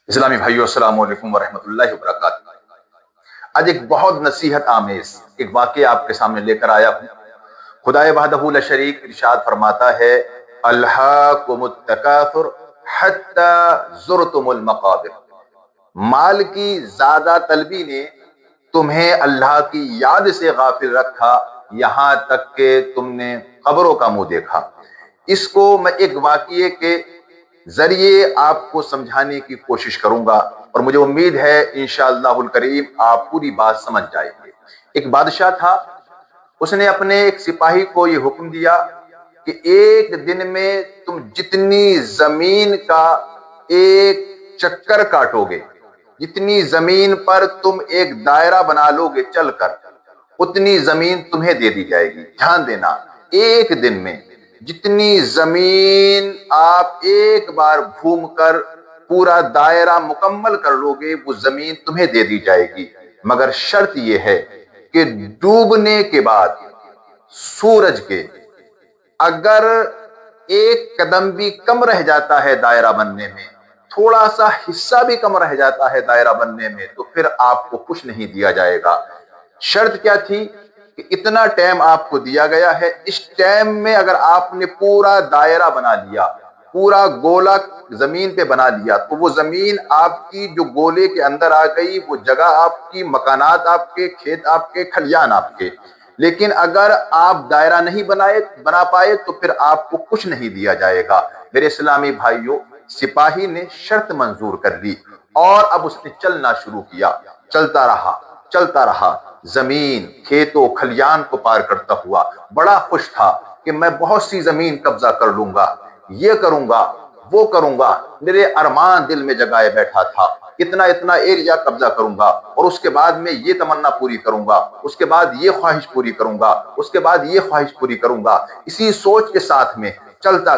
اسلامی بھائیو السلام علیکم ورحمۃ اللہ وبرکاتہ۔ آج ایک بہت نصیحت آمیز ایک واقعہ آپ کے سامنے لے کر آیا ہوں۔ خدائے وحدہ لا شریک ارشاد فرماتا ہے، الہاکم التکاثر حتی زرتم المقابر۔ مال کی زیادہ طلبی نے تمہیں اللہ کی یاد سے غافل رکھا، یہاں تک کہ تم نے قبروں کا منہ دیکھا۔ اس کو میں ایک واقعے کے ذریعے آپ کو سمجھانے کی کوشش کروں گا، اور مجھے امید ہے انشاءاللہ الکریم آپ پوری بات سمجھ جائیں گے۔ ایک بادشاہ تھا، اس نے اپنے ایک سپاہی کو یہ حکم دیا کہ ایک دن میں تم جتنی زمین کا ایک چکر کاٹو گے، جتنی زمین پر تم ایک دائرہ بنا لو گے چل کر، اتنی زمین تمہیں دے دی جائے گی۔ دھیان دینا، ایک دن میں جتنی زمین آپ ایک بار گھوم کر پورا دائرہ مکمل کر لو گے، وہ زمین تمہیں دے دی جائے گی، مگر شرط یہ ہے کہ ڈوبنے کے بعد سورج کے اگر ایک قدم بھی کم رہ جاتا ہے دائرہ بننے میں، تھوڑا سا حصہ بھی کم رہ جاتا ہے دائرہ بننے میں، تو پھر آپ کو کچھ نہیں دیا جائے گا۔ شرط کیا تھی کہ اتنا ٹائم آپ کو دیا گیا ہے، اس ٹائم میں اگر آپ نے پورا دائرہ بنا لیا، پورا گولا زمین پہ بنا لیا، تو وہ زمین آپ کی جو گولے کے اندر آ گئی، وہ جگہ آپ کی، مکانات آپ کے، کھیت آپ کے، کھلیان آپ کے۔ لیکن اگر آپ دائرہ نہیں بنا پائے تو پھر آپ کو کچھ نہیں دیا جائے گا۔ میرے اسلامی بھائیوں، سپاہی نے شرط منظور کر لی اور اب اس نے چلنا شروع کیا۔ چلتا رہا، زمین، کھیتوں، کھلیان کو پار کرتا ہوا، بڑا خوش تھا کہ میں بہت سی زمین قبضہ کر لوں گا، یہ کروں گا، وہ کروں گا۔ میرے ارمان دل میں جگائے بیٹھا تھا، اتنا ایریا قبضہ کروں گا، اور اس کے بعد میں یہ تمنا پوری کروں گا، اس کے بعد یہ خواہش پوری کروں گا، اس کے بعد یہ خواہش پوری کروں گا۔ اسی سوچ کے ساتھ میں چلتا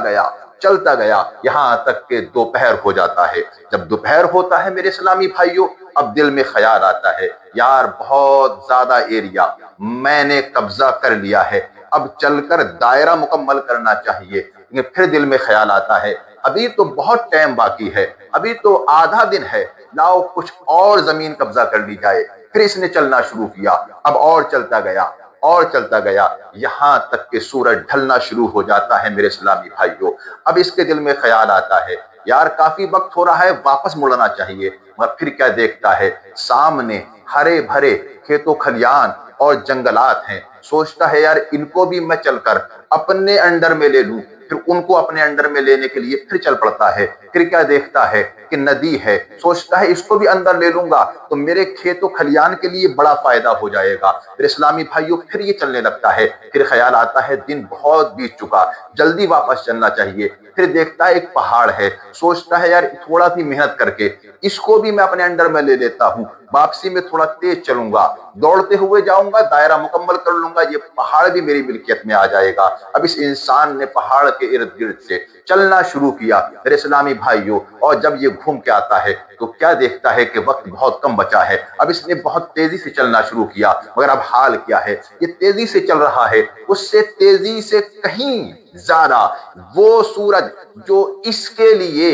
گیا یہاں تک کہ دوپہر ہو جاتا ہے۔ جب دوپہر ہوتا ہے میرے اسلامی بھائیوں، اب دل میں خیال آتا ہے، یار بہت زیادہ ایریا میں نے قبضہ کر لیا ہے، اب چل کر دائرہ مکمل کرنا چاہیے۔ پھر دل میں خیال آتا ہے، ابھی تو بہت ٹائم باقی ہے، ابھی تو آدھا دن ہے، لاؤ کچھ اور زمین قبضہ کر لی جائے۔ پھر اس نے چلنا شروع کیا، اب اور چلتا گیا یہاں تک کہ سورج ڈھلنا شروع ہو جاتا ہے میرے اسلامی بھائیوں۔ اب اس کے دل میں خیال آتا ہے، یار کافی وقت ہو رہا ہے، واپس مڑنا چاہیے۔ مگر پھر کیا دیکھتا ہے، سامنے ہرے بھرے کھیتوں کھلیان اور جنگلات ہیں۔ سوچتا ہے یار ان کو بھی میں چل کر اپنے انڈر میں لے لوں، پھر ان کو اپنے انڈر میں لینے کے لیے پھر چل پڑتا ہے۔ پھر کیا دیکھتا ہے کہ ندی ہے، سوچتا ہے اس کو بھی اندر لے لوں گا تو میرے کھیت و کھلیان کے لیے بڑا فائدہ ہو جائے گا۔ پھر اسلامی بھائیوں پھر یہ چلنے لگتا ہے، پھر خیال آتا ہے دن بہت بیت چکا، جلدی واپس چلنا چاہیے۔ پھر دیکھتا ہے ایک پہاڑ ہے، سوچتا ہے یار تھوڑا سی محنت کر کے اس کو بھی میں اپنے انڈر میں لے لیتا ہوں، واپسی میں تھوڑا تیز چلوں گا، دوڑتے ہوئے جاؤں گا، دائرہ مکمل کر لوں گا، یہ پہاڑ بھی میری ملکیت میں آ جائے گا۔ اب اس انسان نے پہاڑ کے ارد گرد سے چلنا شروع کیا میرے اسلامی بھائیوں، اور جب یہ گھوم کے آتا ہے تو کیا دیکھتا ہے کہ وقت بہت کم بچا ہے۔ اب اس نے بہت تیزی سے چلنا شروع کیا، مگر اب حال کیا ہے، یہ تیزی سے چل رہا ہے، اس سے تیزی سے کہیں زیادہ وہ سورج جو اس کے لیے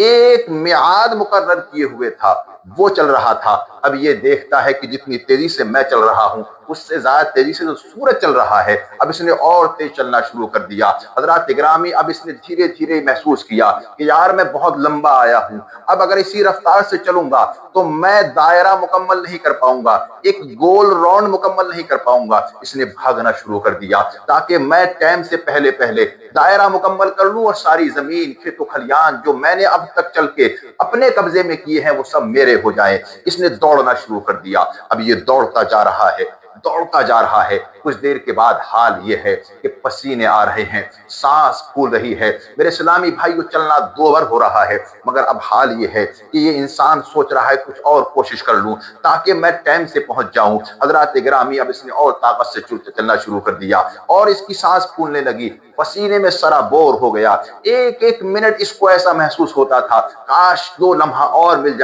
ایک میعاد مقرر کیے ہوئے تھا وہ چل رہا تھا۔ اب یہ دیکھتا ہے کہ جتنی تیزی سے میں چل رہا ہوں اس سے زیادہ تیزی سے تو سورج چل رہا ہے۔ اب اس نے اور تیز چلنا شروع کر دیا۔ حضرات گرامی، اب اس نے دھیرے دھیرے محسوس کیا کہ یار میں بہت لمبا آیا ہوں، اب اگر اسی رفتار سے چلوں گا تو میں دائرہ مکمل نہیں کر پاؤں گا، ایک گول راؤنڈ مکمل نہیں کر پاؤں گا۔ اس نے بھاگنا شروع کر دیا تاکہ میں ٹائم سے پہلے دائرہ مکمل کر لوں اور ساری زمین، کھیت و کھلیان جو میں نے اب تک چل کے اپنے قبضے میں کیے ہیں وہ سب میرے ہو جائیں۔ اس نے دوڑنا شروع کر دیا۔ اب یہ دوڑتا جا رہا ہے، کچھ دیر کے بعد حال یہ ہے کہ پسینے آ رہے ہیں، سانس پھول رہی ہے۔ میرے اسلامی بھائیو، چلنا دوبر ہو رہا ہے، مگر اب حال یہ ہے کہ یہ انسان سوچ رہا ہے کچھ اور کوشش کر لوں تاکہ میں ٹائم سے پہنچ جاؤں۔ حضرات گرامی، اب اس نے اور طاقت سے چلنا شروع کر دیا اور اس کی سانس پھولنے لگی، پسینے میں سرابور ہو گیا۔ ایک منٹ اس کو ایسا محسوس ہوتا تھا، کاش 2 لمحہ اور مل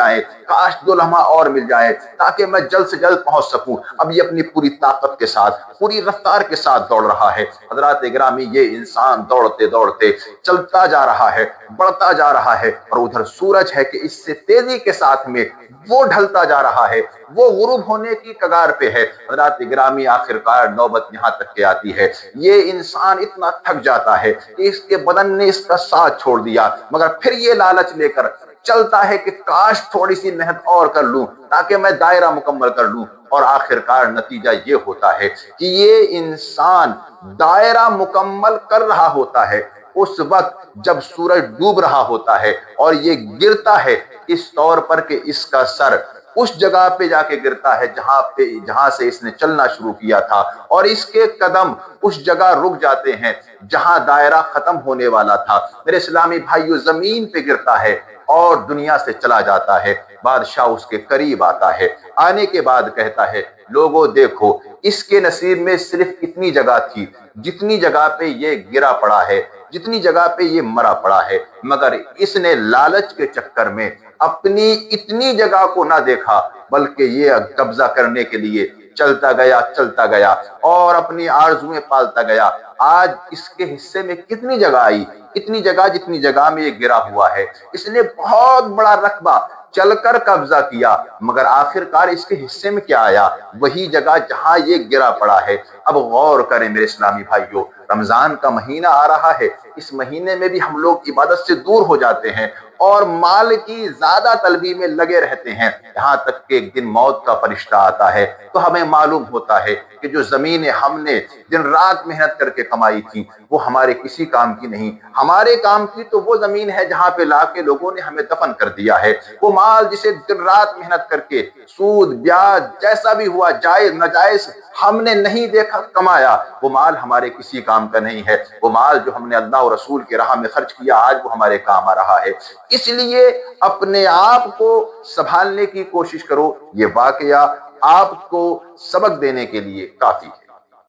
جائے تاکہ میں جلد سے جلد پہنچ سکوں۔ اب یہ اپنی پوری پوری طاقت کے ساتھ پوری رفتار کے ساتھ دوڑ رہا ہے۔ حضرات گرامی یہ انسان دوڑتے دوڑتے چلتا جا رہا ہے، بڑھتا جا رہا ہے، اور ادھر سورج ہے کہ اس سے تیزی کے ساتھ میں وہ ڈھلتا جا رہا ہے، وہ غروب ہونے کی کگار پہ ہے۔ حضرات گرامی آخرکار نوبت یہاں تک کہ آتی ہے، یہ انسان اتنا تھک جاتا ہے کہ اس کے بدن نے اس کا ساتھ چھوڑ دیا، مگر پھر یہ لالچ لے کر چلتا ہے کہ کاش تھوڑی سی محنت اور کر لوں تاکہ میں دائرہ مکمل کر لوں، اور آخرکار نتیجہ یہ ہوتا ہے کہ یہ انسان دائرہ مکمل کر رہا ہوتا ہے اس وقت جب سورج ڈوب رہا ہوتا ہے، اور یہ گرتا ہے اس طور پر کہ اس کا سر اس جگہ پہ جا کے گرتا ہے جہاں سے اس نے چلنا شروع کیا تھا، اور اس کے قدم اس جگہ رک جاتے ہیں جہاں دائرہ ختم ہونے والا تھا۔ میرے اسلامی بھائیو، زمین پہ گرتا ہے اور دنیا سے چلا جاتا ہے۔ بادشاہ اس کے قریب آتا ہے، آنے کے بعد کہتا ہے لوگوں دیکھو، اس کے نصیب میں صرف اتنی جگہ تھی جتنی جگہ پہ یہ گرا پڑا ہے، جتنی جگہ پہ یہ مرا پڑا ہے، مگر اس نے لالچ کے چکر میں اپنی اتنی جگہ کو نہ دیکھا، بلکہ یہ قبضہ کرنے کے لیے چلتا گیا اور اپنی آرزویں پالتا گیا۔ آج اس کے حصے میں کتنی جگہ آئی؟ اتنی جگہ جتنی جگہ میں یہ گرا ہوا ہے۔ اس نے بہت بڑا رقبہ چل کر قبضہ کیا، مگر آخرکار اس کے حصے میں کیا آیا؟ وہی جگہ جہاں یہ گرا پڑا ہے۔ اب غور کریں میرے اسلامی بھائیوں، رمضان کا مہینہ آ رہا ہے، اس مہینے میں بھی ہم لوگ عبادت سے دور ہو جاتے ہیں اور مال کی زیادہ طلبی میں لگے رہتے ہیں، یہاں تک کہ ایک دن موت کا فرشتہ آتا ہے تو ہمیں معلوم ہوتا ہے کہ جو زمینیں ہم نے دن رات محنت کر کے کمائی تھی وہ ہمارے کسی کام کی نہیں، ہمارے کام کی تو وہ زمین ہے جہاں پہ لا کے لوگوں نے ہمیں دفن کر دیا ہے۔ وہ مال جسے دن رات محنت کر کے سود بیاج جیسا بھی ہوا، جائز ناجائز، ہم نے نہیں دیکھا کمایا، وہ مال ہمارے کسی کام کا نہیں ہے۔ وہ مال جو ہم نے اللہ اور رسول کی راہ میں خرچ کیا آج وہ ہمارے کام آ رہا ہے۔ اس لیے اپنے آپ کو سنبھالنے کی کوشش کرو، یہ واقعہ آپ کو سبق دینے کے لیے کافی ہے۔